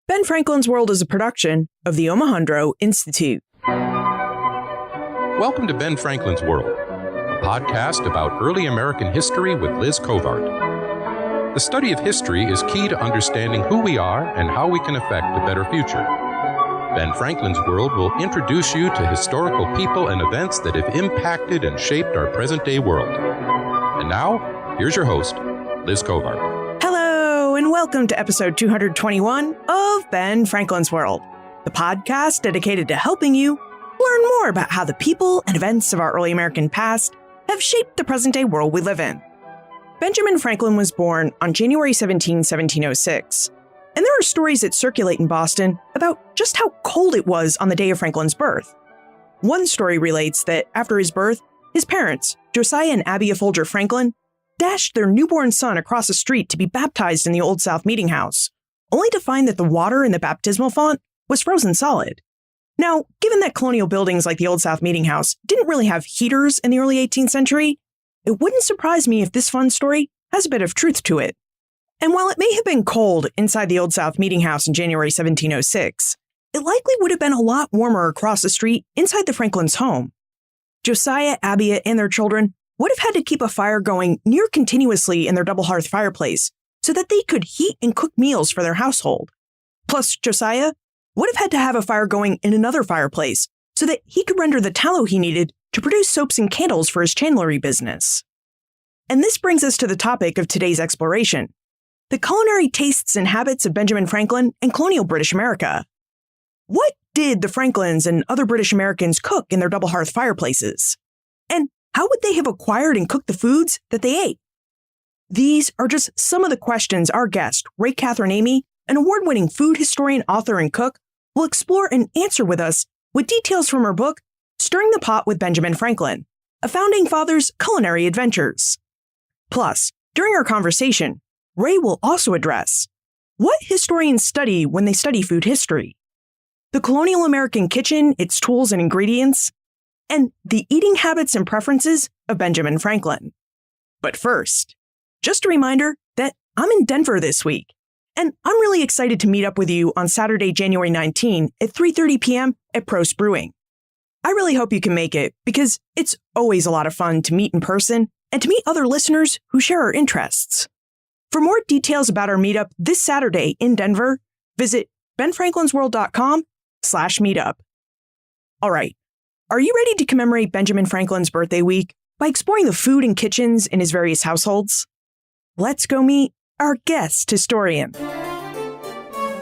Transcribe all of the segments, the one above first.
Ben Franklin's World is a production of the Omohundro Institute. Welcome to Ben Franklin's World, a podcast about early American history with Liz Covart. The study of history is key to understanding who we are and how we can affect a better future. Ben Franklin's World will introduce you to historical people and events that have impacted and shaped our present-day world. And now, here's your host, Liz Covart. Hello, and welcome to episode 221 of Ben Franklin's World, the podcast dedicated to helping you learn more about how the people and events of our early American past have shaped the present-day world we live in. Benjamin Franklin was born on January 17, 1706, and there are stories that circulate in Boston about just how cold it was on the day of Franklin's birth. One story relates that after his birth, his parents, Josiah and Abiah Folger Franklin, dashed their newborn son across the street to be baptized in the Old South Meeting House, only to find that the water in the baptismal font was frozen solid. Now, given that colonial buildings like the Old South Meeting House didn't really have heaters in the early 18th century, it wouldn't surprise me if this fun story has a bit of truth to it. And while it may have been cold inside the Old South Meeting House in January 1706, it likely would have been a lot warmer across the street inside the Franklins' home. Josiah, Abiah, and their children would have had to keep a fire going near continuously in their double hearth fireplace so that they could heat and cook meals for their household. Plus, Josiah would have had to have a fire going in another fireplace so that he could render the tallow he needed to produce soaps and candles for his chandlery business. And this brings us to the topic of today's exploration: the culinary tastes and habits of Benjamin Franklin and colonial British America. What did the Franklins and other British Americans cook in their double hearth fireplaces? And how would they have acquired and cooked the foods that they ate? These are just some of the questions our guest, Rae Katherine Eighmey, an award-winning food historian, author, and cook, will explore and answer with us with details from her book, Stirring the Pot with Benjamin Franklin, a founding father's culinary adventures. Plus, during our conversation, Rae will also address what historians study when they study food history, the colonial American kitchen, its tools and ingredients, and the eating habits and preferences of Benjamin Franklin. But first, just a reminder that I'm in Denver this week, and I'm really excited to meet up with you on Saturday, January 19 at 3:30 p.m. at Prost Brewing. I really hope you can make it because it's always a lot of fun to meet in person and to meet other listeners who share our interests. For more details about our meetup this Saturday in Denver, visit benfranklinsworld.com/meetup. All right. Are you ready to commemorate Benjamin Franklin's birthday week by exploring the food and kitchens in his various households? Let's go meet our guest historian.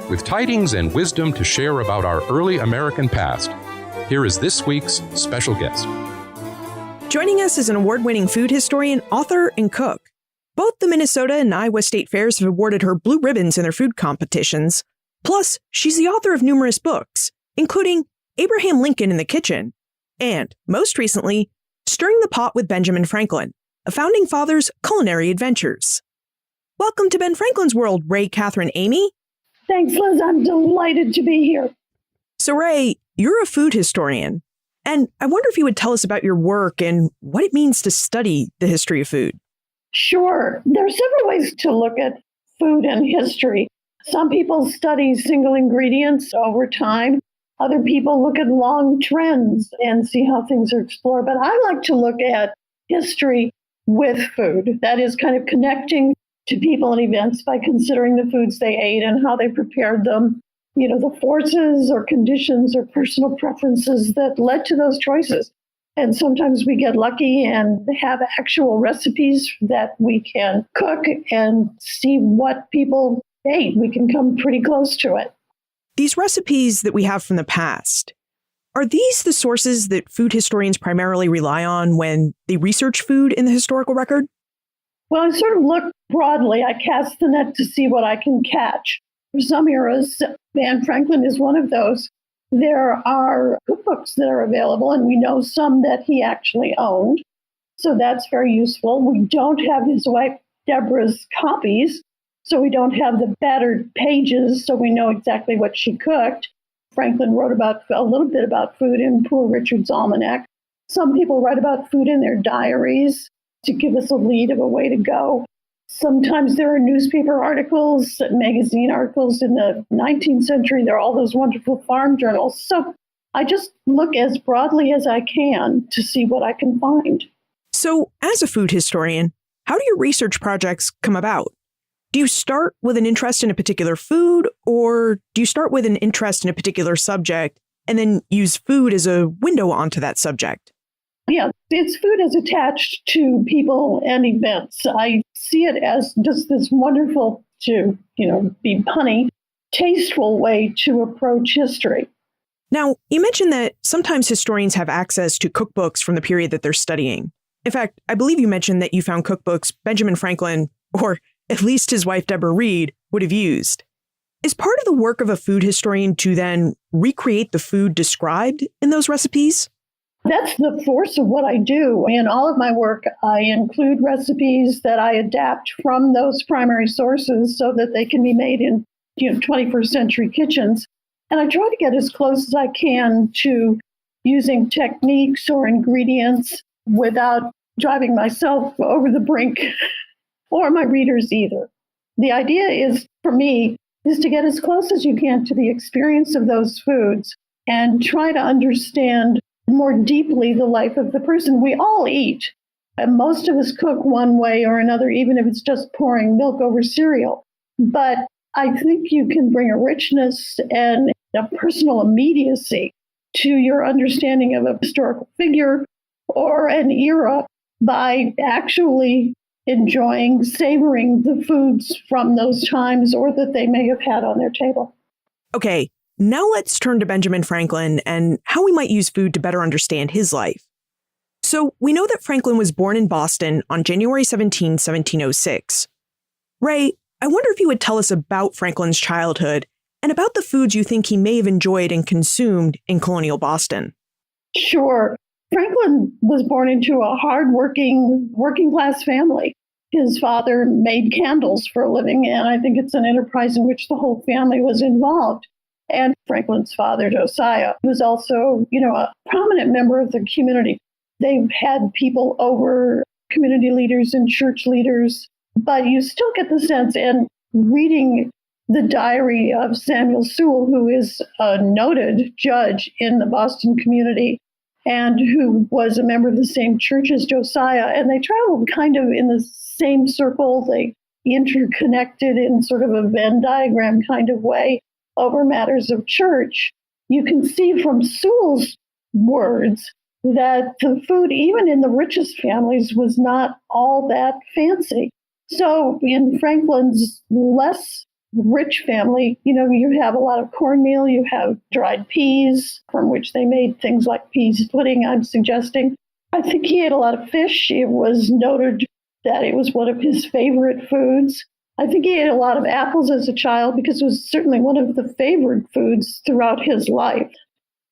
With tidings and wisdom to share about our early American past, here is this week's special guest. Joining us is an award-winning food historian, author, and cook. Both the Minnesota and Iowa State Fairs have awarded her blue ribbons in their food competitions. Plus, she's the author of numerous books, including Abraham Lincoln in the Kitchen, and, most recently, Stirring the Pot with Benjamin Franklin, a founding father's culinary adventures. Welcome to Ben Franklin's World, Rae Katherine Eighmey. Thanks, Liz. I'm delighted to be here. So, Rae, you're a food historian, and I wonder if you would tell us about your work and what it means to study the history of food. Sure. There are several ways to look at food and history. Some people study single ingredients over time. Other people look at long trends and see how things are explored. But I like to look at history with food. That is kind of connecting to people and events by considering the foods they ate and how they prepared them, the forces or conditions or personal preferences that led to those choices. And sometimes we get lucky and have actual recipes that we can cook and see what people ate. We can come pretty close to it. These recipes that we have from the past, are these the sources that food historians primarily rely on when they research food in the historical record? Well, I sort of look broadly. I cast the net to see what I can catch. For some eras, Ben Franklin is one of those. There are cookbooks that are available, and we know some that he actually owned. So that's very useful. We don't have his wife Deborah's copies, so we don't have the battered pages, so we know exactly what she cooked. Franklin wrote about a little bit about food in Poor Richard's Almanac. Some people write about food in their diaries to give us a lead of a way to go. Sometimes there are newspaper articles, magazine articles in the 19th century. There are all those wonderful farm journals. So I just look as broadly as I can to see what I can find. So as a food historian, how do your research projects come about? Do you start with an interest in a particular food, or do you start with an interest in a particular subject and then use food as a window onto that subject? Yeah, it's food is attached to people and events. I see it as just this wonderful, to, be punny, tasteful way to approach history. Now, you mentioned that sometimes historians have access to cookbooks from the period that they're studying. In fact, I believe you mentioned that you found cookbooks Benjamin Franklin, or at least his wife Deborah Reed, would have used. Is part of the work of a food historian to then recreate the food described in those recipes? That's the force of what I do. In all of my work, I include recipes that I adapt from those primary sources so that they can be made in 21st century kitchens. And I try to get as close as I can to using techniques or ingredients without driving myself over the brink or my readers either. The idea is, for me, is to get as close as you can to the experience of those foods and try to understand more deeply the life of the person. We all eat, and most of us cook one way or another, even if it's just pouring milk over cereal. But I think you can bring a richness and a personal immediacy to your understanding of a historical figure or an era by actually enjoying, savoring the foods from those times or that they may have had on their table. Okay, now let's turn to Benjamin Franklin and how we might use food to better understand his life. So we know that Franklin was born in Boston on January 17, 1706. Rae, I wonder if you would tell us about Franklin's childhood and about the foods you think he may have enjoyed and consumed in colonial Boston. Sure. Franklin was born into a hardworking, working-class family. His father made candles for a living, and I think it's an enterprise in which the whole family was involved. And Franklin's father, Josiah, was also, a prominent member of the community. They've had people over, community leaders and church leaders, but you still get the sense, and reading the diary of Samuel Sewall, who is a noted judge in the Boston community and who was a member of the same church as Josiah, and they traveled kind of in the same circle. They interconnected in sort of a Venn diagram kind of way over matters of church. You can see from Sewall's words that the food, even in the richest families, was not all that fancy. So in Franklin's less rich family, you have a lot of cornmeal, you have dried peas, from which they made things like peas pudding, I'm suggesting. I think he ate a lot of fish. It was noted that it was one of his favorite foods. I think he ate a lot of apples as a child because it was certainly one of the favored foods throughout his life.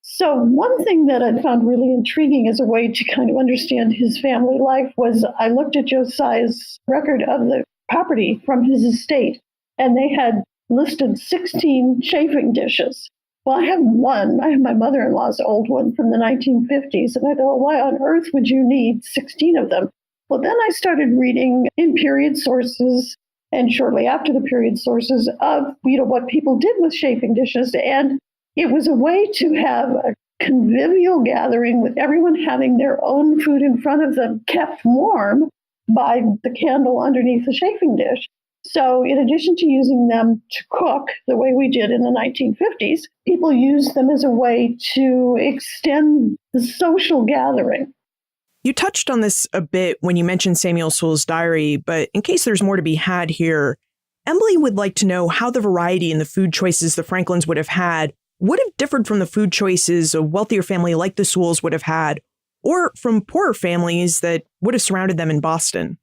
So one thing that I found really intriguing as a way to kind of understand his family life was I looked at Josiah's record of the property from his estate, and they had listed 16 chafing dishes. Well, I have one. I have my mother-in-law's old one from the 1950s, and I thought, well, why on earth would you need 16 of them? Well, then I started reading in period sources and shortly after the period sources of, what people did with chafing dishes. And it was a way to have a convivial gathering with everyone having their own food in front of them, kept warm by the candle underneath the chafing dish. So in addition to using them to cook the way we did in the 1950s, people used them as a way to extend the social gathering. You touched on this a bit when you mentioned Samuel Sewall's diary, but in case there's more to be had here, Emily would like to know how the variety in the food choices the Franklins would have had would have differed from the food choices a wealthier family like the Sewalls would have had, or from poorer families that would have surrounded them in Boston.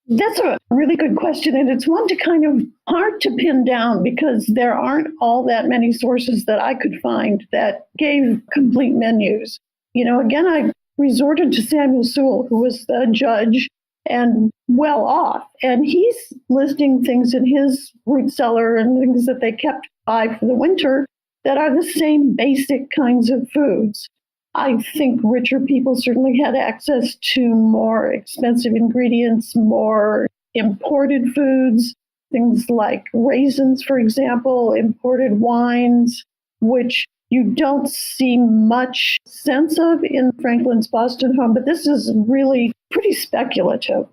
That's a really good question, and it's one to kind of hard to pin down because there aren't all that many sources that I could find that gave complete menus. Again, I resorted to Samuel Sewall, who was the judge and well off, and he's listing things in his root cellar and things that they kept by for the winter that are the same basic kinds of foods. I think richer people certainly had access to more expensive ingredients, more imported foods, things like raisins, for example, imported wines, which you don't see much sense of in Franklin's Boston home, but this is really pretty speculative.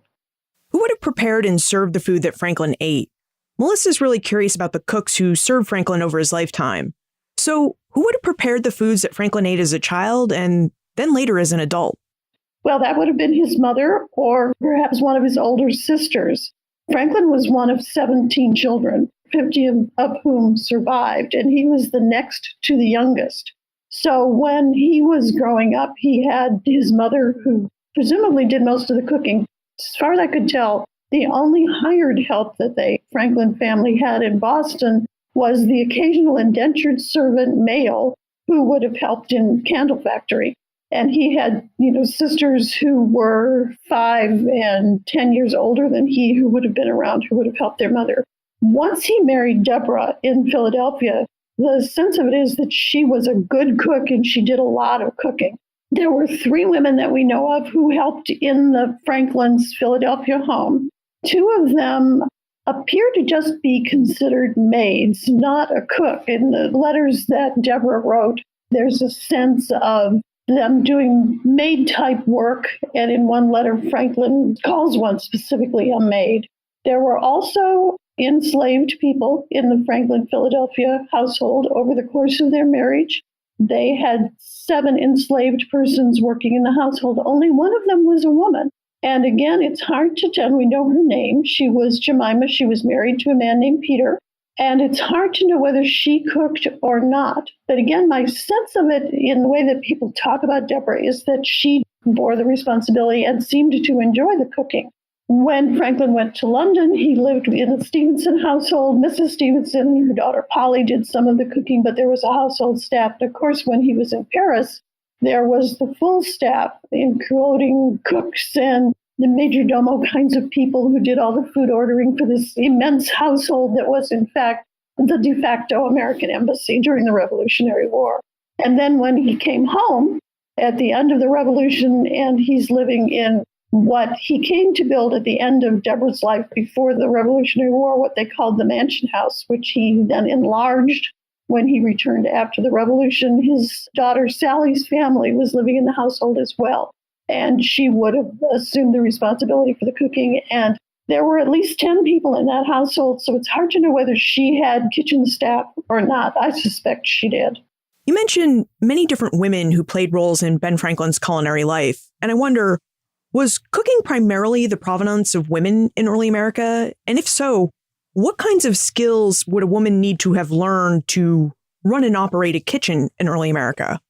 Who would have prepared and served the food that Franklin ate? Melissa's really curious about the cooks who served Franklin over his lifetime. So, who would have prepared the foods that Franklin ate as a child and then later as an adult? Well, that would have been his mother or perhaps one of his older sisters. Franklin was one of 17 children, 50 of whom survived, and he was the next to the youngest. So when he was growing up, he had his mother, who presumably did most of the cooking. As far as I could tell, the only hired help that the Franklin family had in Boston was the occasional indentured servant male who would have helped in candle factory. And he had, sisters who were 5 and 10 years older than he, who would have been around, who would have helped their mother. Once he married Deborah in Philadelphia, the sense of it is that she was a good cook and she did a lot of cooking. There were 3 women that we know of who helped in the Franklin's Philadelphia home. 2 of them appear to just be considered maids, not a cook. In the letters that Deborah wrote, there's a sense of them doing maid-type work, and in one letter, Franklin calls one specifically a maid. There were also enslaved people in the Franklin Philadelphia household over the course of their marriage. They had 7 enslaved persons working in the household. Only one of them was a woman. And again, it's hard to tell. We know her name. She was Jemima. She was married to a man named Peter. And it's hard to know whether she cooked or not. But again, my sense of it in the way that people talk about Deborah is that she bore the responsibility and seemed to enjoy the cooking. When Franklin went to London, he lived in the Stevenson household. Mrs. Stevenson and her daughter Polly did some of the cooking, but there was a household staff. And of course, when he was in Paris, there was the full staff, including cooks and the major domo kinds of people who did all the food ordering for this immense household that was, in fact, the de facto American embassy during the Revolutionary War. And then when he came home at the end of the Revolution, and he's living in what he came to build at the end of Deborah's life before the Revolutionary War, what they called the Mansion House, which he then enlarged when he returned after the Revolution. His daughter Sally's family was living in the household as well, and she would have assumed the responsibility for the cooking. And there were at least 10 people in that household, so it's hard to know whether she had kitchen staff or not. I suspect she did. You mentioned many different women who played roles in Ben Franklin's culinary life, and I wonder, was cooking primarily the provenance of women in early America? And if so, what kinds of skills would a woman need to have learned to run and operate a kitchen in early America?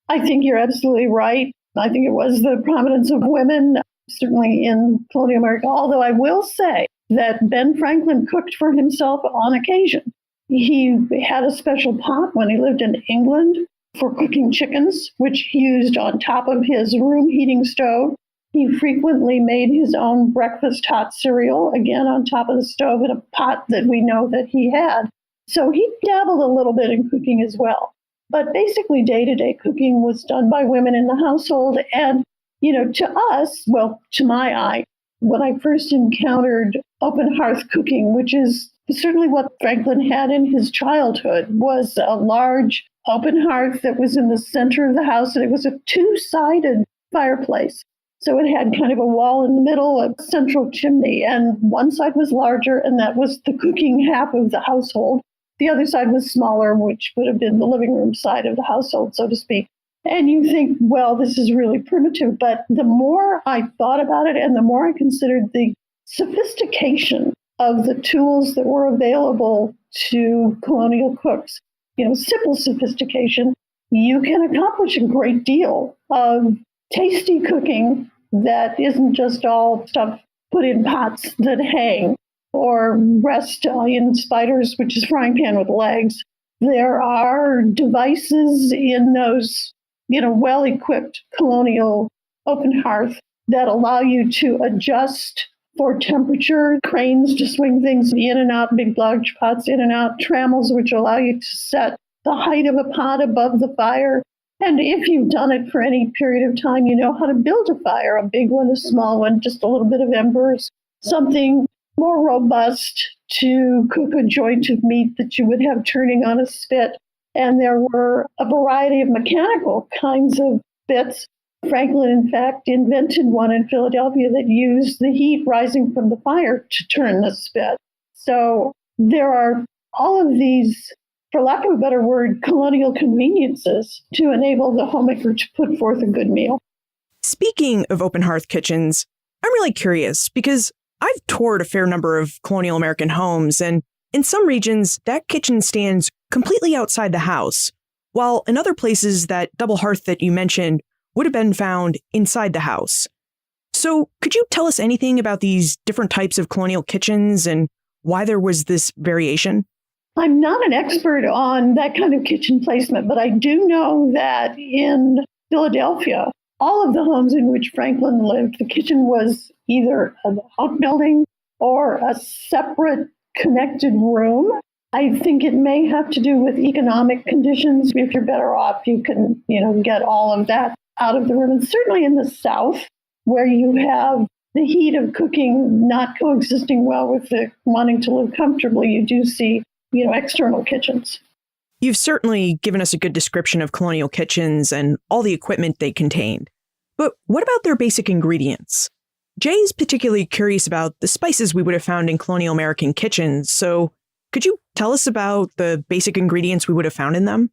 I think you're absolutely right. I think it was the prominence of women, certainly in colonial America, although I will say that Ben Franklin cooked for himself on occasion. He had a special pot when he lived in England for cooking chickens, which he used on top of his room heating stove. He frequently made his own breakfast hot cereal, again on top of the stove in a pot that we know that he had. So he dabbled a little bit in cooking as well. But basically day-to-day cooking was done by women in the household. And, to us, well, to my eye, when I first encountered open hearth cooking, which is certainly what Franklin had in his childhood, was a large open hearth that was in the center of the house, and it was a 2-sided fireplace. So it had kind of a wall in the middle, a central chimney, and one side was larger, and that was the cooking half of the household. The other side was smaller, which would have been the living room side of the household, so to speak. And you think, well, this is really primitive. But the more I thought about it and the more I considered the sophistication of the tools that were available to colonial cooks, simple sophistication, you can accomplish a great deal of tasty cooking that isn't just all stuff put in pots that hang or rest in spiders, which is frying pan with legs. There are devices in those, well-equipped colonial open hearth that allow you to adjust for temperature, cranes to swing things in and out, big large pots in and out, trammels which allow you to set the height of a pot above the fire. And if you've done it for any period of time, you know how to build a fire, a big one, a small one, just a little bit of embers. something more robust to cook a joint of meat that you would have turning on a spit. And there were a variety of mechanical kinds of spits. Franklin, in fact, invented one in Philadelphia that used the heat rising from the fire to turn the spit. So there are all of these, for lack of a better word, colonial conveniences to enable the homemaker to put forth a good meal. Speaking of open hearth kitchens, I'm really curious because I've toured a fair number of colonial American homes, and in some regions, that kitchen stands completely outside the house, while in other places, that double hearth that you mentioned would have been found inside the house. So could you tell us anything about these different types of colonial kitchens and why there was this variation? I'm not an expert on that kind of kitchen placement, but I do know that in Philadelphia, all of the homes in which Franklin lived, the kitchen was either an outbuilding or a separate connected room. I think it may have to do with economic conditions. If you're better off, you can, get all of that out of the room. And certainly in the South, where you have the heat of cooking not coexisting well with the wanting to live comfortably, you do see, external kitchens. You've certainly given us a good description of colonial kitchens and all the equipment they contained. But what about their basic ingredients? Jay's particularly curious about the spices we would have found in colonial American kitchens, so could you tell us about the basic ingredients we would have found in them?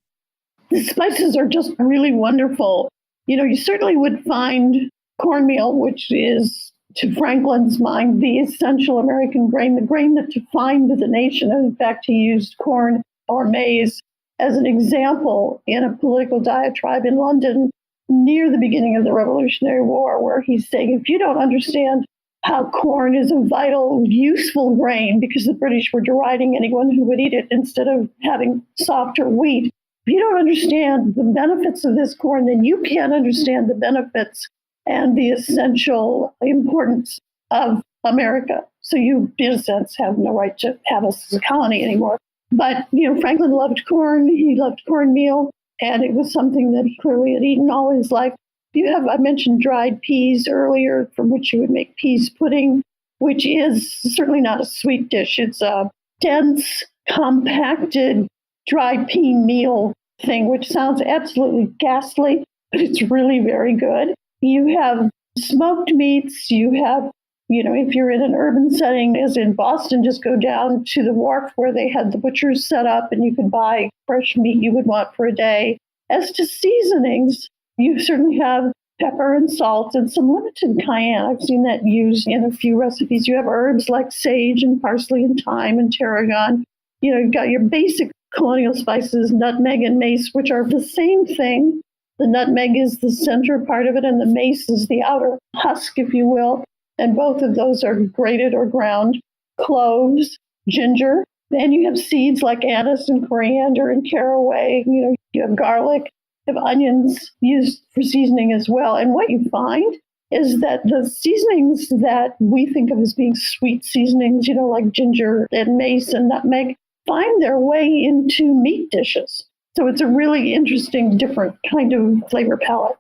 The spices are just really wonderful. You certainly would find cornmeal, which is, to Franklin's mind, the essential American grain, the grain that defined the nation. And in fact, he used corn or maize as an example in a political diatribe in London near the beginning of the Revolutionary War, where he's saying, if you don't understand how corn is a vital, useful grain, because the British were deriding anyone who would eat it instead of having softer wheat, if you don't understand the benefits of this corn, then you can't understand the benefits and the essential importance of America. So you, in a sense, have no right to have us as a colony anymore. But, Franklin loved corn. He loved cornmeal. And it was something that he clearly had eaten all his life. I mentioned dried peas earlier, from which you would make peas pudding, which is certainly not a sweet dish. It's a dense, compacted, dried pea meal thing, which sounds absolutely ghastly, but it's really very good. You have smoked meats. You have, if you're in an urban setting, as in Boston, just go down to the wharf where they had the butchers set up and you could buy fresh meat you would want for a day. As to seasonings, you certainly have pepper and salt and some limited cayenne. I've seen that used in a few recipes. You have herbs like sage and parsley and thyme and tarragon. You've got your basic colonial spices, nutmeg and mace, which are the same thing. The nutmeg is the center part of it, and the mace is the outer husk, if you will. And both of those are grated or ground. Cloves, ginger. Then you have seeds like anise and coriander and caraway. You have garlic. You have onions used for seasoning as well. And what you find is that the seasonings that we think of as being sweet seasonings, like ginger and mace and nutmeg, find their way into meat dishes. So it's a really interesting, different kind of flavor palette.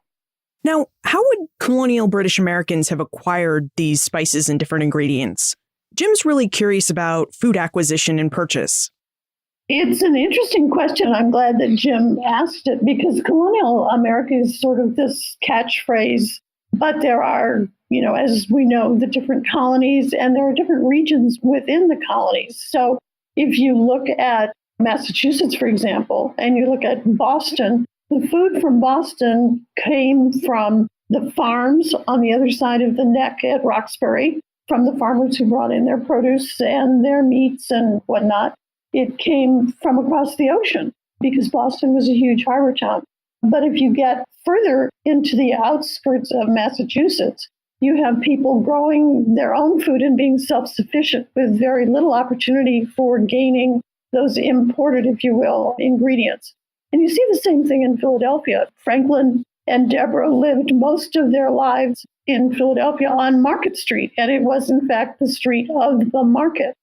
Now, how would colonial British Americans have acquired these spices and different ingredients? Jim's really curious about food acquisition and purchase. It's an interesting question. I'm glad that Jim asked it, because colonial America is sort of this catchphrase, but there are, as we know, the different colonies, and there are different regions within the colonies. So if you look at Massachusetts, for example, and you look at Boston, the food from Boston came from the farms on the other side of the neck at Roxbury, from the farmers who brought in their produce and their meats and whatnot. It came from across the ocean because Boston was a huge harbor town. But if you get further into the outskirts of Massachusetts, you have people growing their own food and being self-sufficient with very little opportunity for gaining those imported, if you will, ingredients. And you see the same thing in Philadelphia. Franklin and Deborah lived most of their lives in Philadelphia on Market Street, and it was, in fact, the street of the market.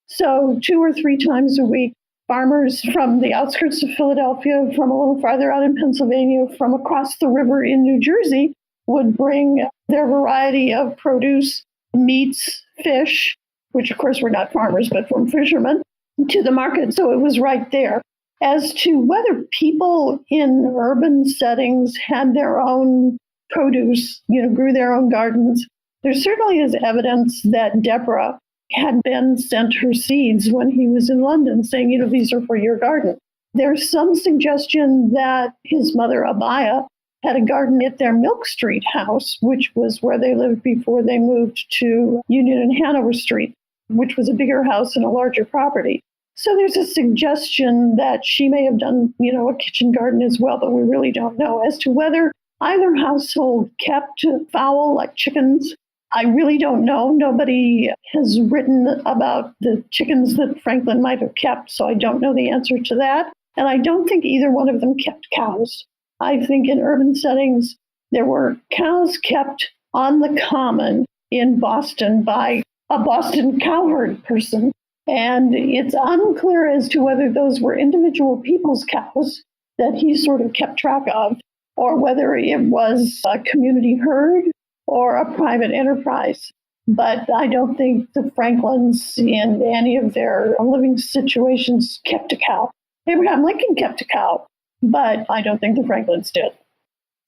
So 2 or 3 times a week, farmers from the outskirts of Philadelphia, from a little farther out in Pennsylvania, from across the river in New Jersey, would bring their variety of produce meats, fish, which of course were not farmers, but from fishermen, to the market. So it was right there. As to whether people in urban settings had their own produce, grew their own gardens, there certainly is evidence that Deborah had been sent her seeds when he was in London, saying, these are for your garden. There's some suggestion that his mother, Abaya, had a garden at their Milk Street house, which was where they lived before they moved to Union and Hanover Street, which was a bigger house and a larger property. So there's a suggestion that she may have done, a kitchen garden as well, but we really don't know. As to whether either household kept fowl like chickens, I really don't know. Nobody has written about the chickens that Franklin might have kept, so I don't know the answer to that. And I don't think either one of them kept cows. I think in urban settings, there were cows kept on the common in Boston by a Boston cowherd person. And it's unclear as to whether those were individual people's cows that he sort of kept track of, or whether it was a community herd or a private enterprise. But I don't think the Franklins in any of their living situations kept a cow. Abraham Lincoln kept a cow, but I don't think the Franklins did.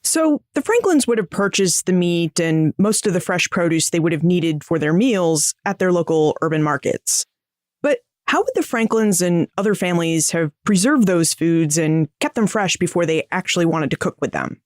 So the Franklins would have purchased the meat and most of the fresh produce they would have needed for their meals at their local urban markets. But how would the Franklins and other families have preserved those foods and kept them fresh before they actually wanted to cook with them?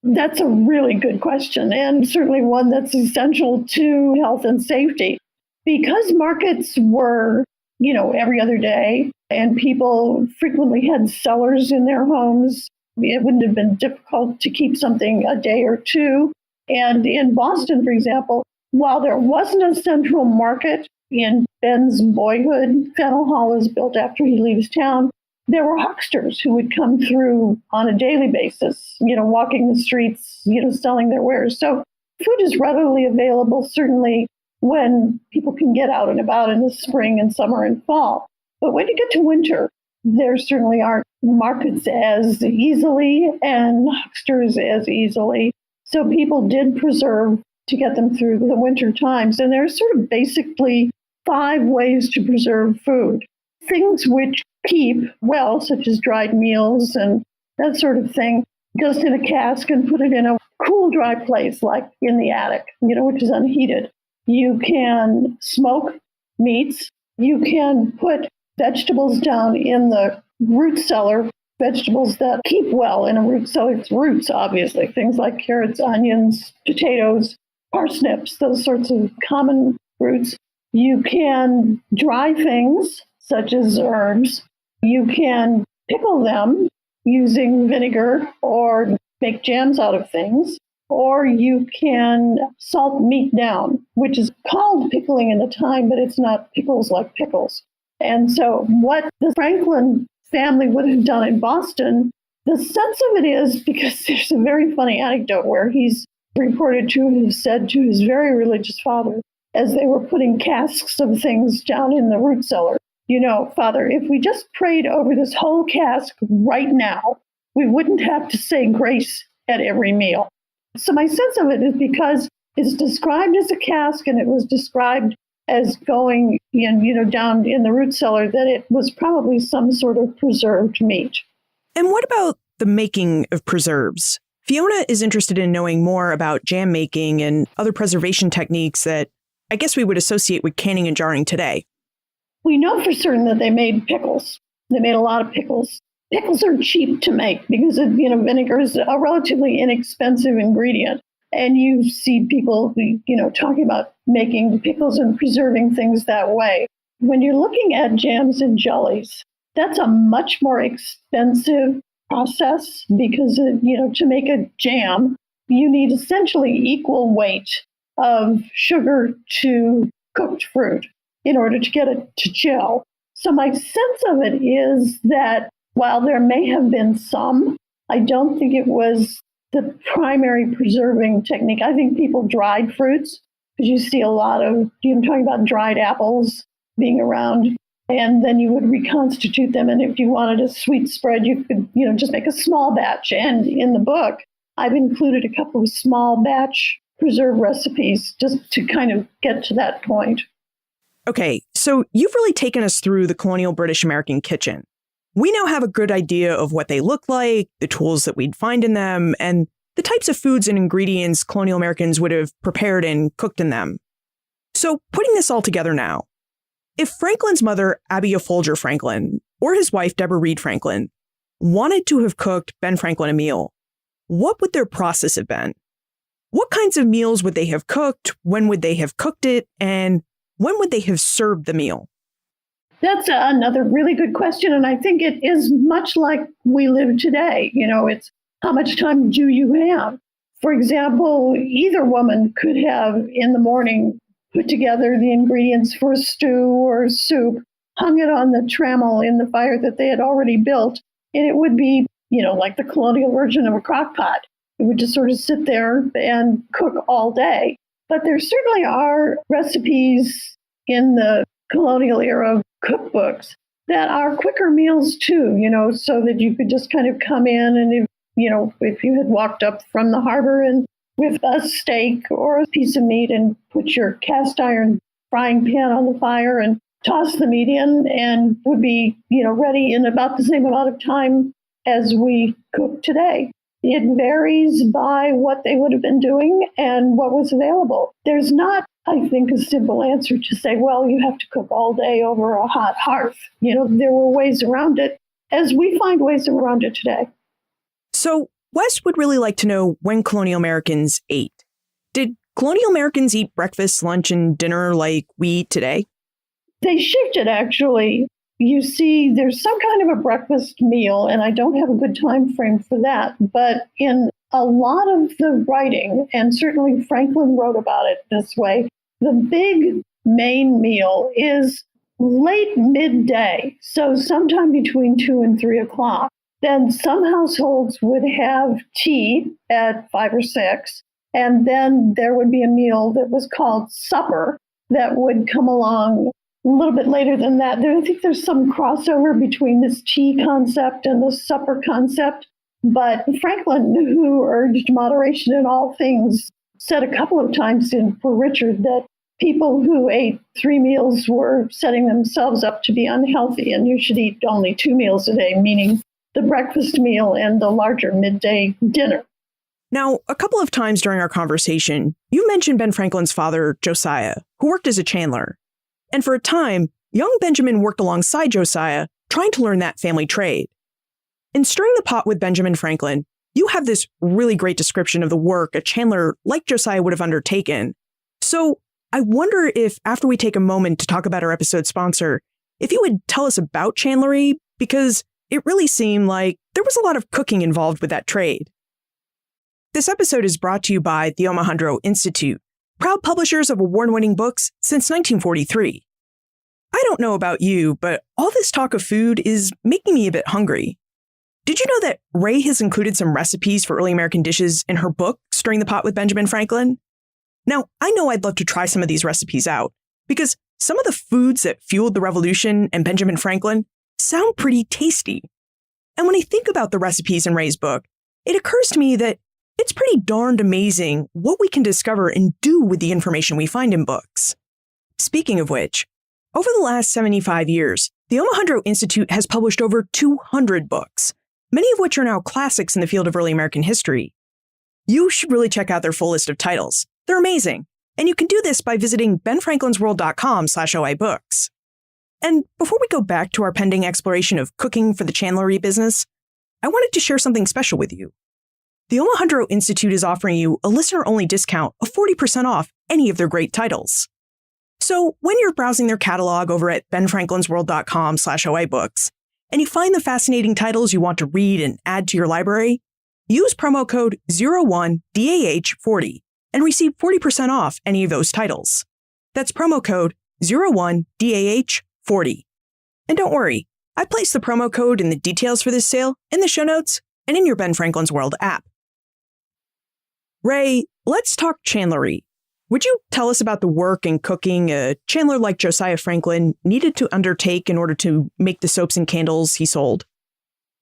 That's a really good question, and certainly one that's essential to health and safety. Because markets were, every other day, and people frequently had cellars in their homes, it wouldn't have been difficult to keep something a day or two. And in Boston, for example, while there wasn't a central market in Ben's boyhood, Faneuil Hall was built after he leaves town, there were hucksters who would come through on a daily basis, walking the streets, selling their wares. So food is readily available, certainly when people can get out and about in the spring and summer and fall. But when you get to winter, there certainly aren't markets as easily and hucksters as easily. So people did preserve to get them through the winter times. And there's sort of basically 5 ways to preserve food. Things which keep well, such as dried meals and that sort of thing, just in a cask and put it in a cool, dry place like in the attic, which is unheated. You can smoke meats. You can put vegetables down in the root cellar, vegetables that keep well in a root cellar. It's roots, obviously, things like carrots, onions, potatoes, parsnips, those sorts of common roots. You can dry things, such as herbs. You can pickle them using vinegar or make jams out of things. Or you can salt meat down, which is called pickling in the time, but it's not pickles like pickles. And so what the Franklin family would have done in Boston, the sense of it is, because there's a very funny anecdote where he's reported to have said to his very religious father, as they were putting casks of things down in the root cellar, Father, if we just prayed over this whole cask right now, we wouldn't have to say grace at every meal. So my sense of it is because it's described as a cask and it was described as going in, down in the root cellar, that it was probably some sort of preserved meat. And what about the making of preserves? Fiona is interested in knowing more about jam making and other preservation techniques that I guess we would associate with canning and jarring today. We know for certain that they made pickles. They made a lot of pickles. Pickles are cheap to make because vinegar is a relatively inexpensive ingredient. And you see people, talking about making pickles and preserving things that way. When you're looking at jams and jellies, that's a much more expensive process because, to make a jam, you need essentially equal weight of sugar to cooked fruit in order to get it to gel. So my sense of it is that while there may have been some, I don't think it was the primary preserving technique. I think people dried fruits, because you see a lot of, talking about dried apples being around, and then you would reconstitute them. And if you wanted a sweet spread, you could, just make a small batch. And in the book, I've included a couple of small batch preserve recipes just to kind of get to that point. Okay, so you've really taken us through the colonial British American kitchen. We now have a good idea of what they look like, the tools that we'd find in them, and the types of foods and ingredients colonial Americans would have prepared and cooked in them. So putting this all together now, if Franklin's mother, Abigail Folger Franklin, or his wife, Deborah Reed Franklin, wanted to have cooked Ben Franklin a meal, what would their process have been? What kinds of meals would they have cooked? When would they have cooked it? And when would they have served the meal? That's another really good question. And I think it is much like we live today. It's how much time do you have? For example, either woman could have in the morning put together the ingredients for a stew or a soup, hung it on the trammel in the fire that they had already built, and it would be, like the colonial version of a crock pot. It would just sort of sit there and cook all day. But there certainly are recipes in the colonial era cookbooks that are quicker meals too, so that you could just kind of come in and, if you had walked up from the harbor and with a steak or a piece of meat and put your cast iron frying pan on the fire and toss the meat in and would be, ready in about the same amount of time as we cook today. It varies by what they would have been doing and what was available. There's not, I think, a simple answer to say, well, you have to cook all day over a hot hearth. There were ways around it, as we find ways around it today. So Wes would really like to know when colonial Americans ate. Did colonial Americans eat breakfast, lunch, and dinner like we eat today? They shifted, actually. You see, there's some kind of a breakfast meal, and I don't have a good time frame for that. But in a lot of the writing, and certainly Franklin wrote about it this way, the big main meal is late midday, so sometime between 2 and 3 o'clock. Then some households would have tea at 5 or 6, and then there would be a meal that was called supper that would come along a little bit later than that. I think there's some crossover between this tea concept and the supper concept. But Franklin, who urged moderation in all things, said a couple of times for Richard that people who ate 3 meals were setting themselves up to be unhealthy, and you should eat only 2 meals a day, meaning the breakfast meal and the larger midday dinner. Now, a couple of times during our conversation, you mentioned Ben Franklin's father, Josiah, who worked as a chandler. And for a time, young Benjamin worked alongside Josiah, trying to learn that family trade. In Stirring the Pot with Benjamin Franklin, you have this really great description of the work a chandler like Josiah would have undertaken. So I wonder if, after we take a moment to talk about our episode sponsor, if you would tell us about chandlery, because it really seemed like there was a lot of cooking involved with that trade. This episode is brought to you by the Omohundro Institute, proud publishers of award-winning books since 1943. I don't know about you, but all this talk of food is making me a bit hungry. Did you know that Rae has included some recipes for early American dishes in her book, Stirring the Pot with Benjamin Franklin? Now, I know I'd love to try some of these recipes out, because some of the foods that fueled the Revolution and Benjamin Franklin sound pretty tasty. And when I think about the recipes in Rae's book, it occurs to me that it's pretty darned amazing what we can discover and do with the information we find in books. Speaking of which, over the last 75 years, the Omohundro Institute has published over 200 books, many of which are now classics in the field of early American history. You should really check out their full list of titles. They're amazing. And you can do this by visiting benfranklinsworld.com/OIbooks. And before we go back to our pending exploration of cooking for the chandlery business, I wanted to share something special with you. The Omohundro Institute is offering you a listener-only discount of 40% off any of their great titles. So when you're browsing their catalog over at benfranklinsworld.com/OIbooks, and you find the fascinating titles you want to read and add to your library, use promo code 01DAH40 and receive 40% off any of those titles. That's promo code 01DAH40. And don't worry, I placed the promo code and the details for this sale in the show notes and in your Ben Franklin's World app. Rae, let's talk chandlery. Would you tell us about the work and cooking a chandler like Josiah Franklin needed to undertake in order to make the soaps and candles he sold?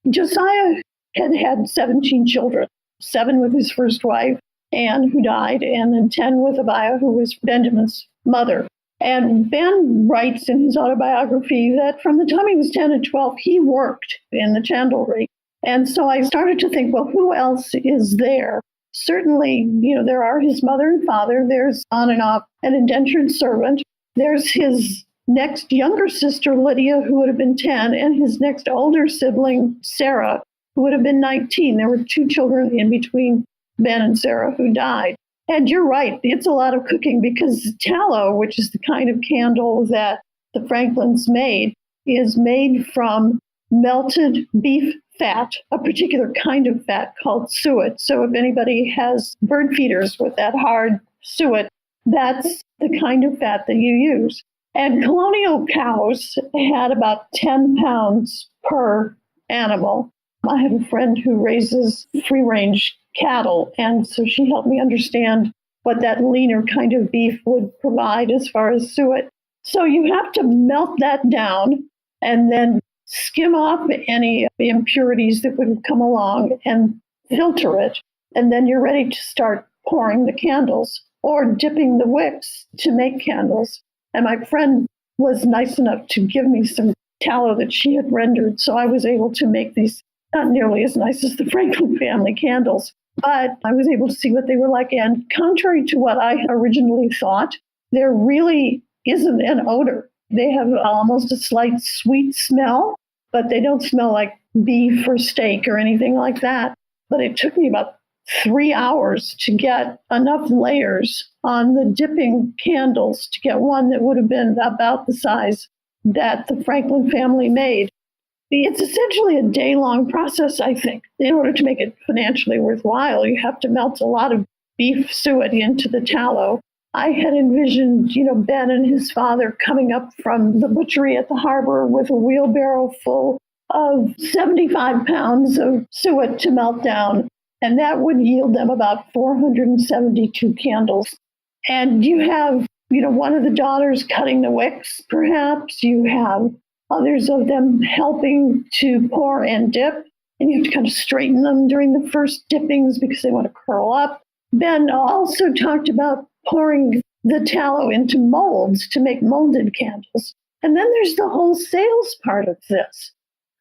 Josiah had 17 children, 7 with his first wife, Anne, who died, and then 10 with Abaya, who was Benjamin's mother. And Ben writes in his autobiography that from the time he was 10 and 12, he worked in the chandlery. And so I started to think, well, who else is there? Certainly, there are his mother and father. There's on and off an indentured servant. There's his next younger sister, Lydia, who would have been 10, and his next older sibling, Sarah, who would have been 19. There were 2 children in between Ben and Sarah who died. And you're right, it's a lot of cooking because tallow, which is the kind of candle that the Franklins made, is made from melted beef fat, a particular kind of fat called suet. So if anybody has bird feeders with that hard suet, that's the kind of fat that you use. And colonial cows had about 10 pounds per animal. I have a friend who raises free-range cattle, and so she helped me understand what that leaner kind of beef would provide as far as suet. So you have to melt that down and then skim off any impurities that would come along and filter it. And then you're ready to start pouring the candles or dipping the wicks to make candles. And my friend was nice enough to give me some tallow that she had rendered. So I was able to make these, not nearly as nice as the Franklin family candles, but I was able to see what they were like. And contrary to what I originally thought, there really isn't an odor. They have almost a slight sweet smell, but they don't smell like beef or steak or anything like that. But it took me about 3 hours to get enough layers on the dipping candles to get one that would have been about the size that the Franklin family made. It's essentially a day-long process, I think. In order to make it financially worthwhile, you have to melt a lot of beef suet into the tallow. I had envisioned, Ben and his father coming up from the butchery at the harbor with a wheelbarrow full of 75 pounds of suet to melt down, and that would yield them about 472 candles. And you have, one of the daughters cutting the wicks, perhaps. You have others of them helping to pour and dip, and you have to kind of straighten them during the first dippings because they want to curl up. Ben also talked about pouring the tallow into molds to make molded candles. And then there's the whole sales part of this.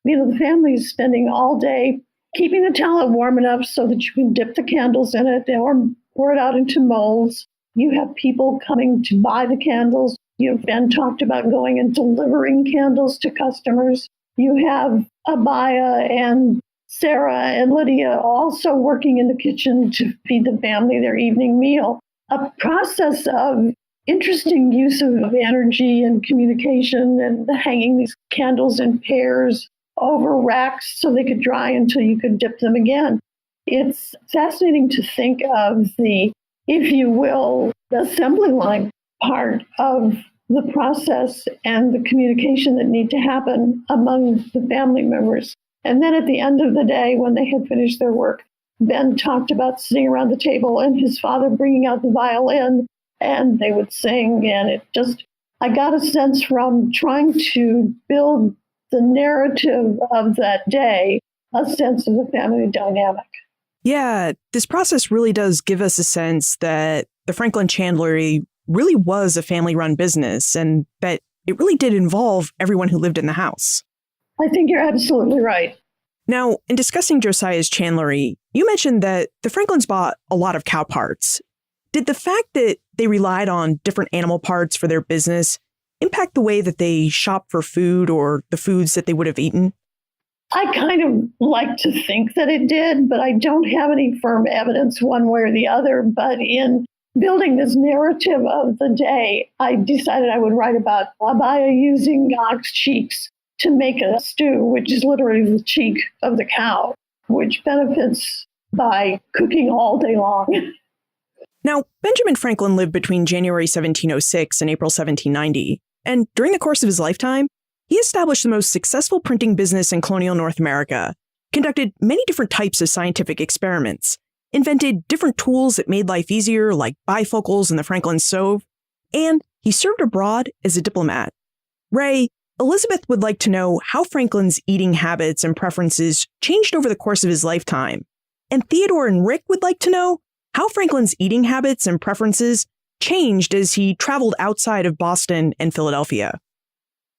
The family is spending all day keeping the tallow warm enough so that you can dip the candles in it or pour it out into molds. You have people coming to buy the candles. Ben talked about going and delivering candles to customers. You have Abaya and Sarah and Lydia also working in the kitchen to feed the family their evening meal. A process of interesting use of energy and communication and hanging these candles in pairs over racks so they could dry until you could dip them again. It's fascinating to think of the, if you will, the assembly line part of the process and the communication that need to happen among the family members. And then at the end of the day, when they had finished their work, Ben talked about sitting around the table and his father bringing out the violin, and they would sing. And I got a sense from trying to build the narrative of that day, a sense of the family dynamic. Yeah, this process really does give us a sense that the Franklin Chandlery really was a family-run business and that it really did involve everyone who lived in the house. I think you're absolutely right. Now, in discussing Josiah's chandlery, you mentioned that the Franklins bought a lot of cow parts. Did the fact that they relied on different animal parts for their business impact the way that they shopped for food or the foods that they would have eaten? I kind of like to think that it did, but I don't have any firm evidence one way or the other. But in building this narrative of the day, I decided I would write about Abaya using ox cheeks to make a stew, which is literally the cheek of the cow, which benefits by cooking all day long. Now, Benjamin Franklin lived between January 1706 and April 1790, and during the course of his lifetime, he established the most successful printing business in colonial North America, conducted many different types of scientific experiments, invented different tools that made life easier, like bifocals and the Franklin stove, and he served abroad as a diplomat. Rae, Elizabeth would like to know how Franklin's eating habits and preferences changed over the course of his lifetime. And Theodore and Rick would like to know how Franklin's eating habits and preferences changed as he traveled outside of Boston and Philadelphia.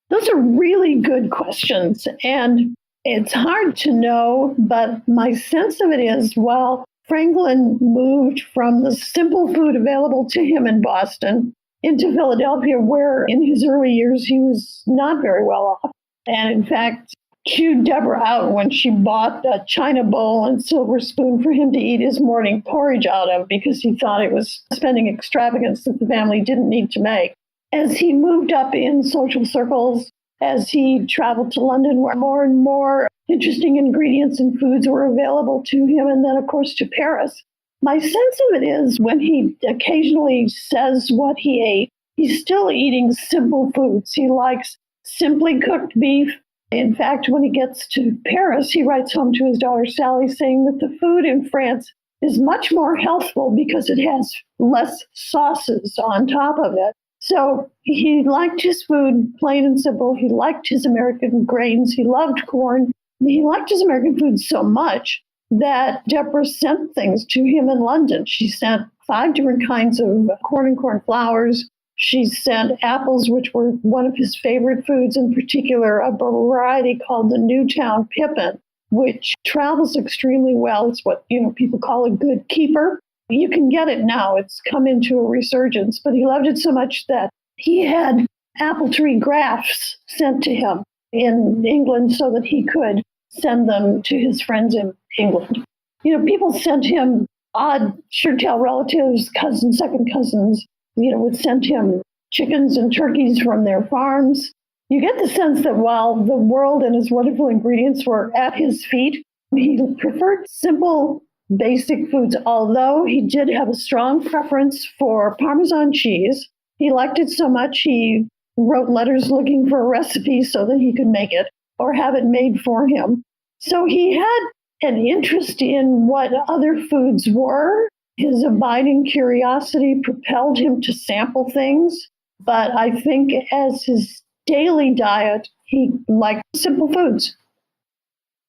Those are really good questions, and it's hard to know, but my sense of it is, while Franklin moved from the simple food available to him in Boston into Philadelphia, where in his early years he was not very well off, and in fact chewed Deborah out when she bought a china bowl and silver spoon for him to eat his morning porridge out of because he thought it was spending extravagance that the family didn't need to make. As he moved up in social circles, as he traveled to London, where more and more interesting ingredients and foods were available to him, and then, of course, to Paris, my sense of it is when he occasionally says what he ate, he's still eating simple foods. He likes simply cooked beef. In fact, when he gets to Paris, he writes home to his daughter Sally saying that the food in France is much more healthful because it has less sauces on top of it. So he liked his food plain and simple. He liked his American grains. He loved corn. He liked his American food so much that Deborah sent things to him in London. She sent 5 different kinds of corn and corn flours. She sent apples, which were one of his favorite foods, in particular, a variety called the Newtown Pippin, which travels extremely well. It's what people call a good keeper. You can get it now. It's come into a resurgence, but he loved it so much that he had apple tree grafts sent to him in England so that he could send them to his friends in England. People sent him odd sure-tail relatives, cousins, second cousins, would send him chickens and turkeys from their farms. You get the sense that while the world and its wonderful ingredients were at his feet, he preferred simple, basic foods, although he did have a strong preference for Parmesan cheese. He liked it so much he wrote letters looking for a recipe so that he could make it or have it made for him. So he had an interest in what other foods were. His abiding curiosity propelled him to sample things. But I think as his daily diet, he liked simple foods.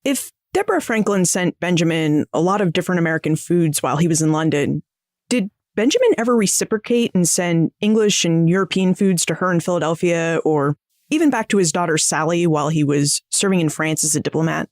If Deborah Franklin sent Benjamin a lot of different American foods while he was in London, did Benjamin ever reciprocate and send English and European foods to her in Philadelphia, or even back to his daughter Sally while he was serving in France as a diplomat?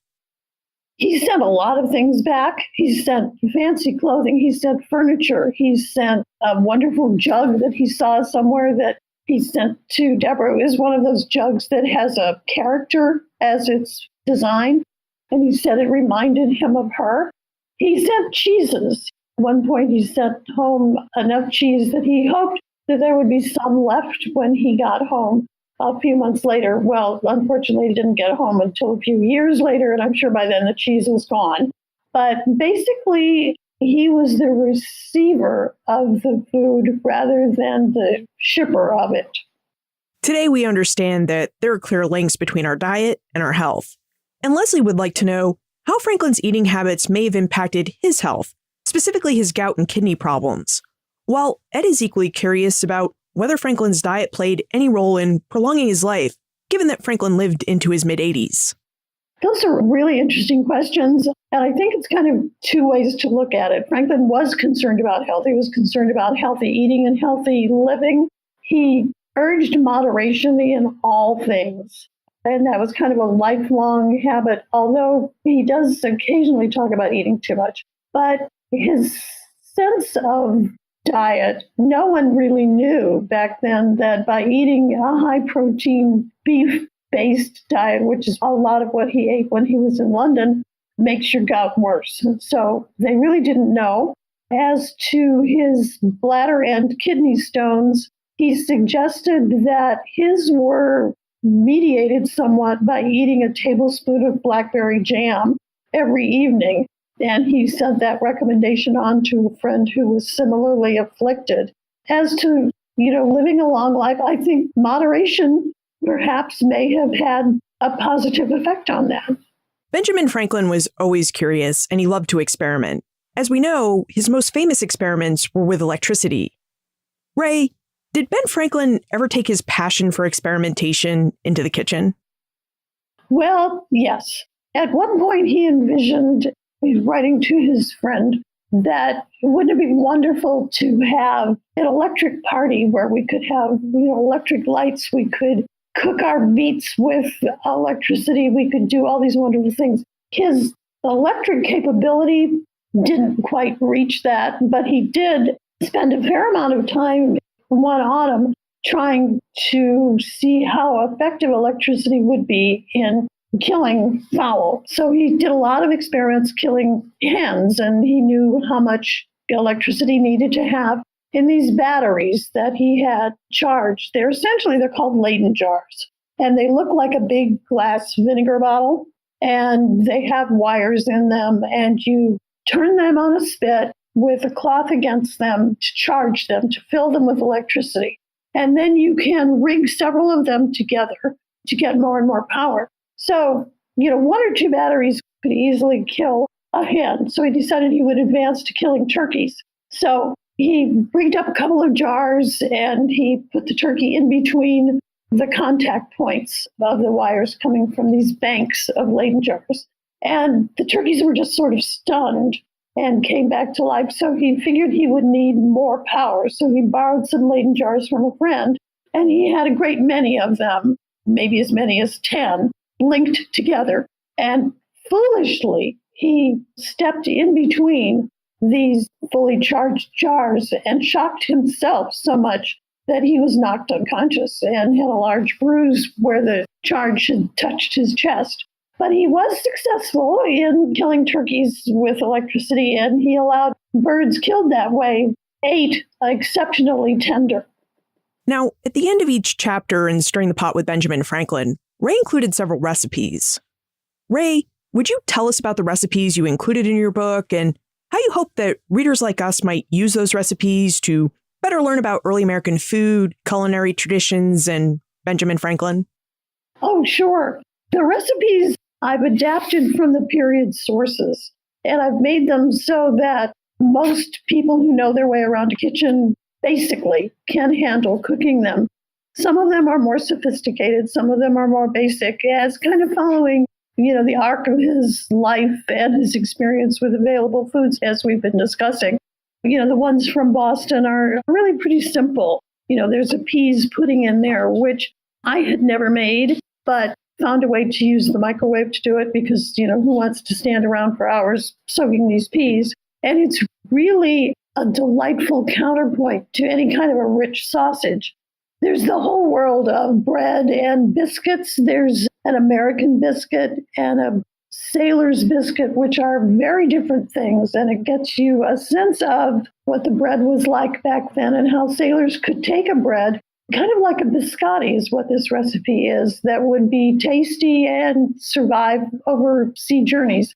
He sent a lot of things back. He sent fancy clothing. He sent furniture. He sent a wonderful jug that he saw somewhere that he sent to Deborah. It was one of those jugs that has a character as its design. And he said it reminded him of her. He sent cheeses. At one point, he sent home enough cheese that he hoped that there would be some left when he got home. A few months later, well, unfortunately, he didn't get home until a few years later, and I'm sure by then the cheese was gone. But basically, he was the receiver of the food rather than the shipper of it. Today, we understand that there are clear links between our diet and our health. And Leslie would like to know how Franklin's eating habits may have impacted his health, specifically his gout and kidney problems. While Ed is equally curious about whether Franklin's diet played any role in prolonging his life, given that Franklin lived into his mid-80s. Those are really interesting questions, and I think it's kind of two ways to look at it. Franklin was concerned about health. He was concerned about healthy eating and healthy living. He urged moderation in all things, and that was kind of a lifelong habit, although he does occasionally talk about eating too much. But his sense of diet, no one really knew back then that by eating a high-protein, beef-based diet, which is a lot of what he ate when he was in London, makes your gout worse. So they really didn't know. As to his bladder and kidney stones, he suggested that his were mediated somewhat by eating a tablespoon of blackberry jam every evening. And he sent that recommendation on to a friend who was similarly afflicted. As to, living a long life, I think moderation perhaps may have had a positive effect on that. Benjamin Franklin was always curious, and he loved to experiment. As we know, his most famous experiments were with electricity. Rae, did Ben Franklin ever take his passion for experimentation into the kitchen? Well, yes. At one point, he envisioned, he's writing to his friend that wouldn't it be wonderful to have an electric party where we could have, electric lights, we could cook our meats with electricity, we could do all these wonderful things. His electric capability didn't quite reach that, but he did spend a fair amount of time one autumn trying to see how effective electricity would be in killing fowl. So he did a lot of experiments killing hens, and he knew how much electricity needed to have in these batteries that he had charged. They're called Leyden jars, and they look like a big glass vinegar bottle, and they have wires in them, and you turn them on a spit with a cloth against them to charge them, to fill them with electricity. And then you can rig several of them together to get more and more power. So, one or two batteries could easily kill a hen. So he decided he would advance to killing turkeys. So he rigged up a couple of jars and he put the turkey in between the contact points of the wires coming from these banks of Leyden jars. And the turkeys were just sort of stunned and came back to life. So he figured he would need more power. So he borrowed some Leyden jars from a friend, and he had a great many of them, maybe as many as 10, linked together. And foolishly, he stepped in between these fully charged jars and shocked himself so much that he was knocked unconscious and had a large bruise where the charge had touched his chest. But he was successful in killing turkeys with electricity, and he allowed birds killed that way ate exceptionally tender. Now, at the end of each chapter in Stirring the Pot with Benjamin Franklin, Rae included several recipes. Rae, would you tell us about the recipes you included in your book and how you hope that readers like us might use those recipes to better learn about early American food, culinary traditions, and Benjamin Franklin? Oh, sure. The recipes I've adapted from the period sources, and I've made them so that most people who know their way around a kitchen basically can handle cooking them. Some of them are more sophisticated, some of them are more basic, as kind of following, the arc of his life and his experience with available foods, as we've been discussing. The ones from Boston are really pretty simple. There's a peas pudding in there, which I had never made, but found a way to use the microwave to do it because, who wants to stand around for hours soaking these peas? And it's really a delightful counterpoint to any kind of a rich sausage. There's the whole world of bread and biscuits. There's an American biscuit and a sailor's biscuit, which are very different things. And it gets you a sense of what the bread was like back then and how sailors could take a bread, kind of like a biscotti is what this recipe is, that would be tasty and survive over sea journeys.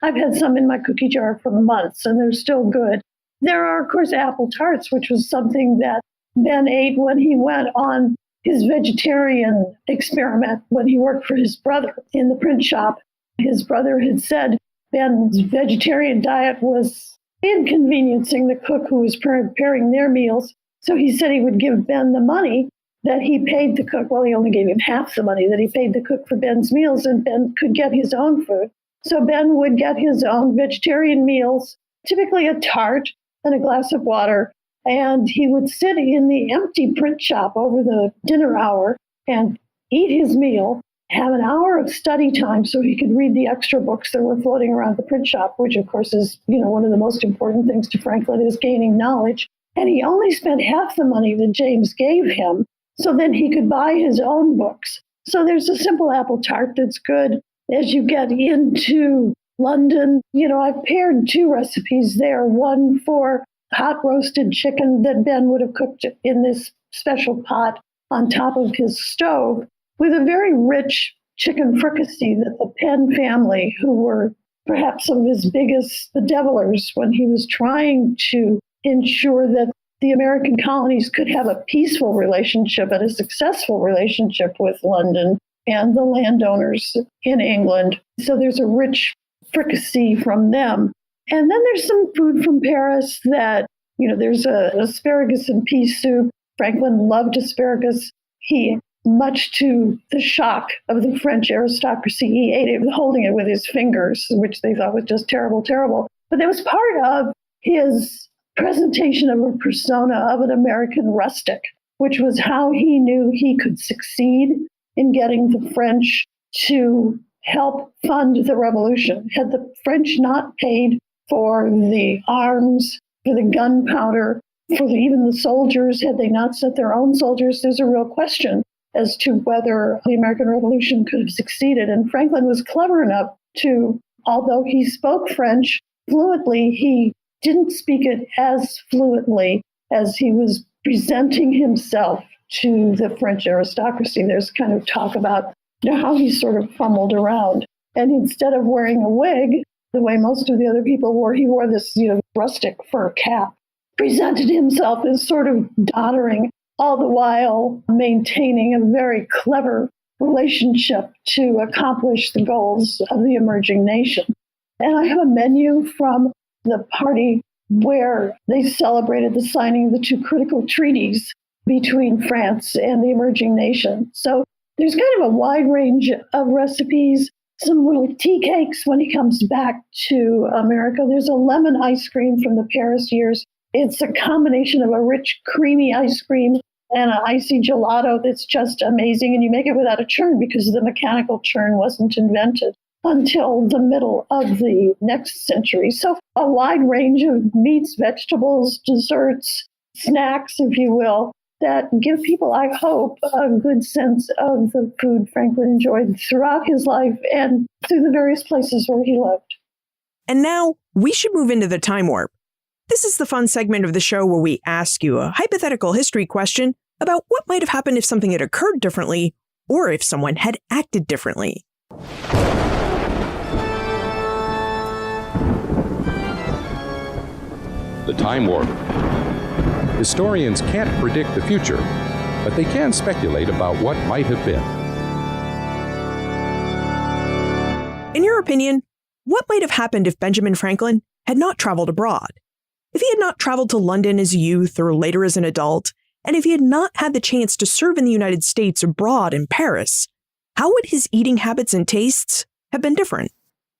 I've had some in my cookie jar for months, and they're still good. There are, of course, apple tarts, which was something that Ben ate when he went on his vegetarian experiment when he worked for his brother in the print shop. His brother had said Ben's vegetarian diet was inconveniencing the cook who was preparing their meals. So he said he would give Ben the money that he paid the cook. Well, he only gave him half the money that he paid the cook for Ben's meals, and Ben could get his own food. So Ben would get his own vegetarian meals, typically a tart and a glass of water, and he would sit in the empty print shop over the dinner hour and eat his meal, have an hour of study time so he could read the extra books that were floating around the print shop, which of course is, one of the most important things to Franklin is gaining knowledge. And he only spent half the money that James gave him, so then he could buy his own books. So there's a simple apple tart that's good as you get into London. I've paired two recipes there, one for hot roasted chicken that Ben would have cooked in this special pot on top of his stove, with a very rich chicken fricassee that the Penn family, who were perhaps some of his biggest bedevilers when he was trying to ensure that the American colonies could have a peaceful relationship and a successful relationship with London and the landowners in England. So there's a rich fricassee from them. And then there's some food from Paris that, there's an asparagus and pea soup. Franklin loved asparagus. He, much to the shock of the French aristocracy, he ate it holding it with his fingers, which they thought was just terrible, terrible. But that was part of his presentation of a persona of an American rustic, which was how he knew he could succeed in getting the French to help fund the revolution. Had the French not paid for the arms, for the gunpowder, for even the soldiers, had they not sent their own soldiers, there's a real question as to whether the American Revolution could have succeeded. And Franklin was clever enough to, although he spoke French fluently, he didn't speak it as fluently as he was presenting himself to the French aristocracy. There's kind of talk about how he sort of fumbled around. And instead of wearing a wig, the way most of the other people wore, he wore this rustic fur cap, presented himself as sort of doddering, all the while maintaining a very clever relationship to accomplish the goals of the emerging nation. And I have a menu from the party where they celebrated the signing of the two critical treaties between France and the emerging nation. So there's kind of a wide range of recipes, some little tea cakes when he comes back to America. There's a lemon ice cream from the Paris years. It's a combination of a rich, creamy ice cream and an icy gelato that's just amazing. And you make it without a churn because the mechanical churn wasn't invented until the middle of the next century. So a wide range of meats, vegetables, desserts, snacks, if you will, that give people, I hope, a good sense of the food Franklin enjoyed throughout his life and through the various places where he lived. And now we should move into the time warp. This is the fun segment of the show where we ask you a hypothetical history question about what might have happened if something had occurred differently or if someone had acted differently. The time warp. Historians can't predict the future, but they can speculate about what might have been. In your opinion, what might have happened if Benjamin Franklin had not traveled abroad? If he had not traveled to London as a youth or later as an adult, and if he had not had the chance to serve in the United States abroad in Paris, how would his eating habits and tastes have been different?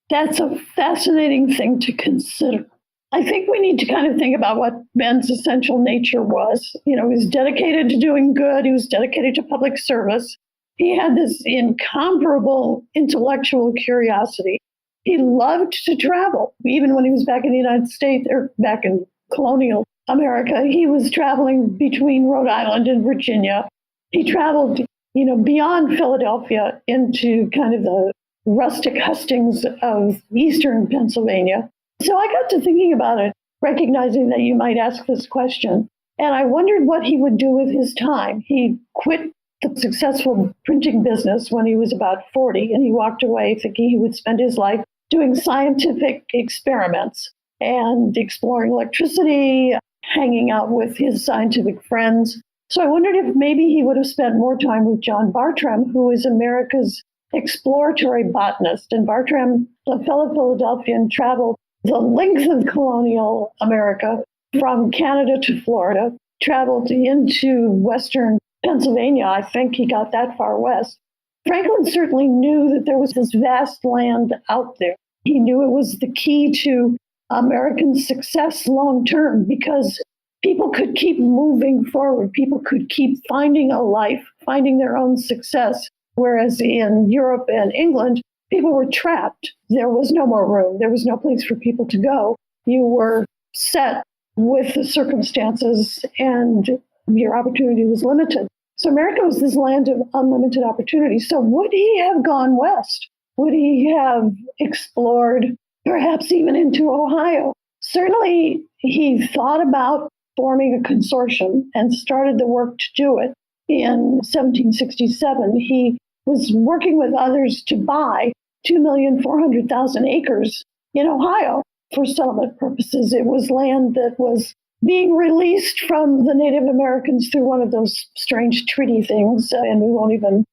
That's a fascinating thing to consider. I think we need to kind of think about what Ben's essential nature was. He was dedicated to doing good. He was dedicated to public service. He had this incomparable intellectual curiosity. He loved to travel. Even when he was back in the United States or back in colonial America, he was traveling between Rhode Island and Virginia. He traveled, beyond Philadelphia into kind of the rustic hustings of eastern Pennsylvania. So I got to thinking about it, recognizing that you might ask this question. And I wondered what he would do with his time. He quit the successful printing business when he was about 40, and he walked away thinking he would spend his life doing scientific experiments and exploring electricity, hanging out with his scientific friends. So I wondered if maybe he would have spent more time with John Bartram, who is America's exploratory botanist. And Bartram, a fellow Philadelphian, traveled the length of colonial America from Canada to Florida, traveled into western Pennsylvania. I think he got that far west. Franklin certainly knew that there was this vast land out there. He knew it was the key to American success long term because people could keep moving forward. People could keep finding a life, finding their own success. Whereas in Europe and England, people were trapped. There was no more room. There was no place for people to go. You were set with the circumstances and your opportunity was limited. So America was this land of unlimited opportunity. So would he have gone west? Would he have explored perhaps even into Ohio? Certainly he thought about forming a consortium and started the work to do it. In 1767, he was working with others to buy 2,400,000 acres in Ohio for settlement purposes. It was land that was being released from the Native Americans through one of those strange treaty things, and we won't even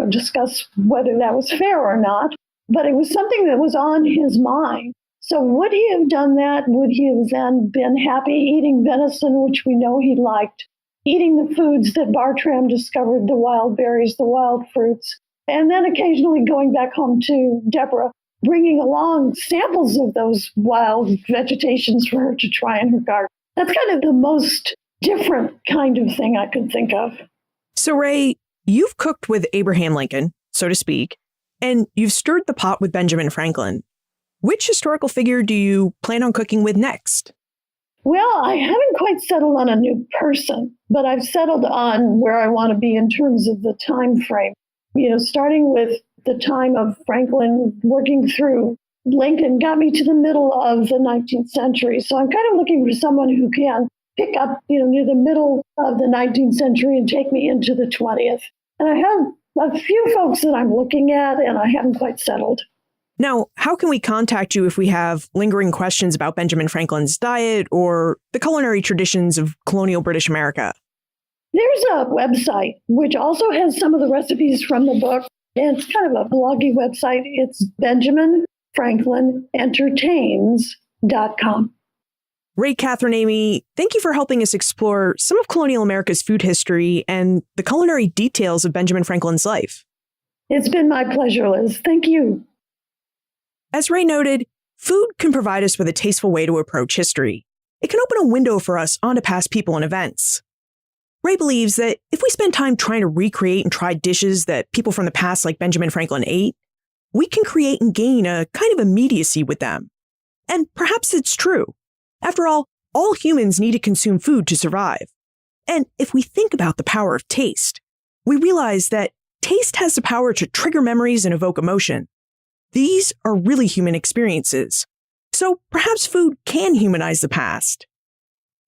discuss whether that was fair or not, but it was something that was on his mind. So would he have done that? Would he have then been happy eating venison, which we know he liked, eating the foods that Bartram discovered, the wild berries, the wild fruits, and then occasionally going back home to Deborah bringing along samples of those wild vegetations for her to try in her garden. That's kind of the most different kind of thing I could think of. So, Rae, you've cooked with Abraham Lincoln, so to speak, and you've stirred the pot with Benjamin Franklin. Which historical figure do you plan on cooking with next? Well, I haven't quite settled on a new person, but I've settled on where I want to be in terms of the time frame. Starting with the time of Franklin, working through Lincoln got me to the middle of the 19th century. So I'm kind of looking for someone who can pick up, near the middle of the 19th century and take me into the 20th. And I have a few folks that I'm looking at, and I haven't quite settled. Now, how can we contact you if we have lingering questions about Benjamin Franklin's diet or the culinary traditions of colonial British America? There's a website which also has some of the recipes from the book. And it's kind of a bloggy website. It's BenjaminFranklinEntertains.com. Rae Katherine Eighmey, thank you for helping us explore some of colonial America's food history and the culinary details of Benjamin Franklin's life. It's been my pleasure, Liz. Thank you. As Rae noted, food can provide us with a tasteful way to approach history. It can open a window for us onto past people and events. Rae believes that if we spend time trying to recreate and try dishes that people from the past like Benjamin Franklin ate, we can create and gain a kind of immediacy with them. And perhaps it's true. After all humans need to consume food to survive. And if we think about the power of taste, we realize that taste has the power to trigger memories and evoke emotion. These are really human experiences. So perhaps food can humanize the past.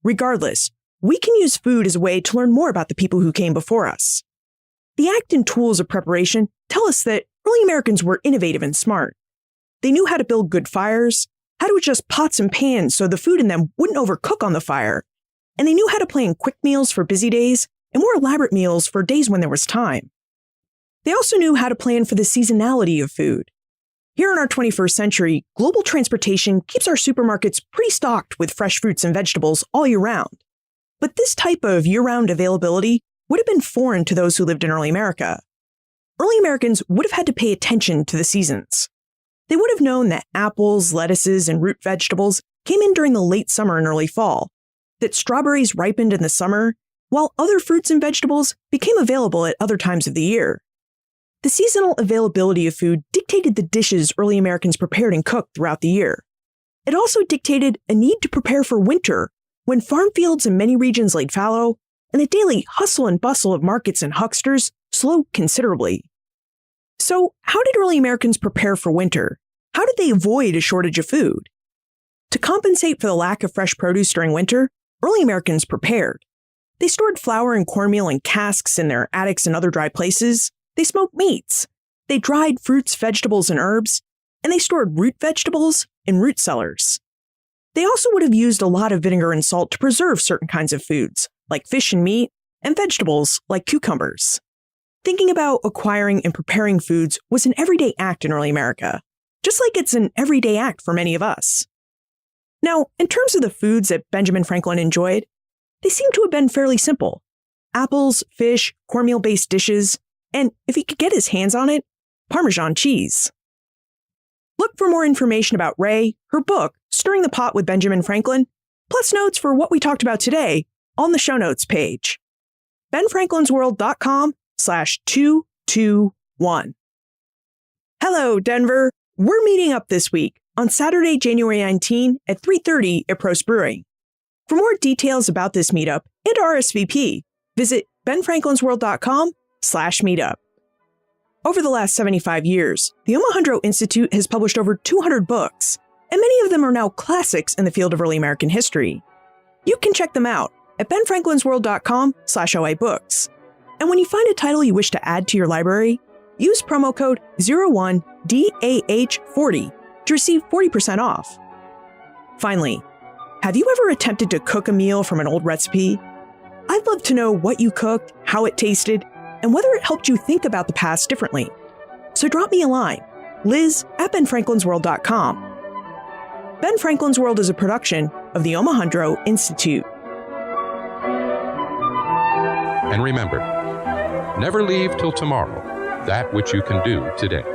Regardless, we can use food as a way to learn more about the people who came before us. The act and tools of preparation tell us that early Americans were innovative and smart. They knew how to build good fires, how to adjust pots and pans so the food in them wouldn't overcook on the fire, and they knew how to plan quick meals for busy days and more elaborate meals for days when there was time. They also knew how to plan for the seasonality of food. Here in our 21st century, global transportation keeps our supermarkets pretty stocked with fresh fruits and vegetables all year round. But this type of year-round availability would have been foreign to those who lived in early America. Early Americans would have had to pay attention to the seasons. They would have known that apples, lettuces, and root vegetables came in during the late summer and early fall, that strawberries ripened in the summer, while other fruits and vegetables became available at other times of the year. The seasonal availability of food dictated the dishes early Americans prepared and cooked throughout the year. It also dictated a need to prepare for winter, when farm fields in many regions laid fallow, and the daily hustle and bustle of markets and hucksters slowed considerably. So, how did early Americans prepare for winter? How did they avoid a shortage of food? To compensate for the lack of fresh produce during winter, early Americans prepared. They stored flour and cornmeal in casks in their attics and other dry places. They smoked meats. They dried fruits, vegetables, and herbs. And they stored root vegetables in root cellars. They also would have used a lot of vinegar and salt to preserve certain kinds of foods, like fish and meat, and vegetables like cucumbers. Thinking about acquiring and preparing foods was an everyday act in early America, just like it's an everyday act for many of us. Now, in terms of the foods that Benjamin Franklin enjoyed, they seem to have been fairly simple. Apples, fish, cornmeal-based dishes, and if he could get his hands on it, Parmesan cheese. Look for more information about Rae, her book, Stirring the Pot with Benjamin Franklin, plus notes for what we talked about today on the show notes page. benfranklinsworld.com/221. Hello, Denver. We're meeting up this week on Saturday, January 19 at 3:30 at Prost Brewing. For more details about this meetup and RSVP, visit benfranklinsworld.com/meetup. Over the last 75 years, the Omohundro Institute has published over 200 books, and many of them are now classics in the field of early American history. You can check them out at benfranklinsworld.com/OIBooks. And when you find a title you wish to add to your library, use promo code 01DAH40 to receive 40% off. Finally, have you ever attempted to cook a meal from an old recipe? I'd love to know what you cooked, how it tasted, and whether it helped you think about the past differently. So drop me a line, liz@benfranklinsworld.com. Ben Franklin's World is a production of the Omohundro Institute. And remember, never leave till tomorrow that which you can do today.